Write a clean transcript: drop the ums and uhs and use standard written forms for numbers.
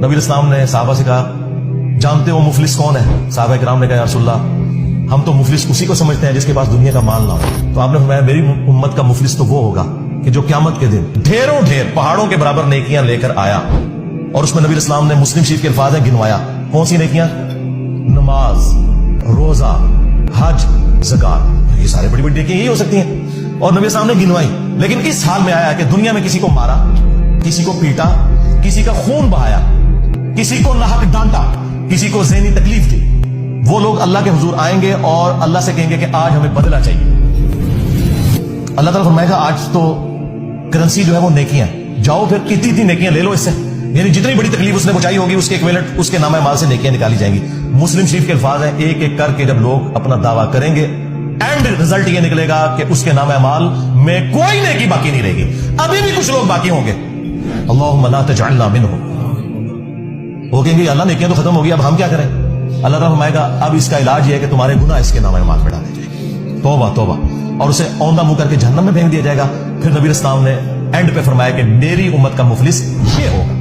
नबी इस्लाम ने साहबा से कहा, जानते हो मुफलिस कौन है? साहबा किराम ने कहा, या रसूलल्लाह, हम तो मुफलिस उसी को समझते हैं जिसके पास दुनिया का माल ना हो। तो आपने फरमाया, मेरी उम्मत का मुफलिस तो वो होगा कि जो क़यामत के दिन ढेरों ढेर पहाड़ों के बराबर नेकियां लेकर आया। और उसमें नबी इस्लाम ने मुस्लिम शरीफ के अल्फाज है गिनवाया, कौन सी नेकियां? नमाज, रोजा, हज, ज़कात, ये सारे बड़ी बड़ी नेकियां यही हो सकती हैं। और नबी इस्लाम ने गिनवाई, लेकिन इस हाल में आया कि दुनिया में किसी को मारा, किसी को पीटा, किसी का खून बहाया, किसी को नाहक डांटा, किसी को ज़हनी तकलीफ दी, वो लोग अल्लाह के हुजूर आएंगे और अल्लाह से कहेंगे कि आज हमें बदला चाहिए। अल्लाह ताला फरमाएगा, आज तो करेंसी जो है वो नेकियां, जाओ फिर इतनी नेकियां ले लो इससे, यानी जितनी बड़ी तकलीफ उसने पहुंचाई होगी उसके इक्विवेलेंट उसके नामे माल से नेकियां निकाली जाएंगी। मुस्लिम शरीफ के अल्फाज हैं, एक एक करके जब लोग अपना दावा करेंगे, एंड रिजल्ट ये निकलेगा कि उसके नामे माल में कोई नेकी बाकी नहीं रहेगी। अभी भी कुछ लोग बाकी होंगे। अल्लाहुम्मा ला तजअलना मिनहुम। वो कहेंगे, अल्लाह नेकियां तो खत्म होगी, अब हम क्या करें? अल्लाह ताला फरमाएगा, अब इसका इलाज ये है कि तुम्हारे गुनाह इसके नामे माल में डाले जाएंगे। तौबा तौबा, और उसे औंधा मुंह करके जहन्नम में फेंक दिया जाएगा। फिर नबी इस्लाम ने एंड पे फरमाया कि मेरी उम्मत का मुफलिस ये होगा।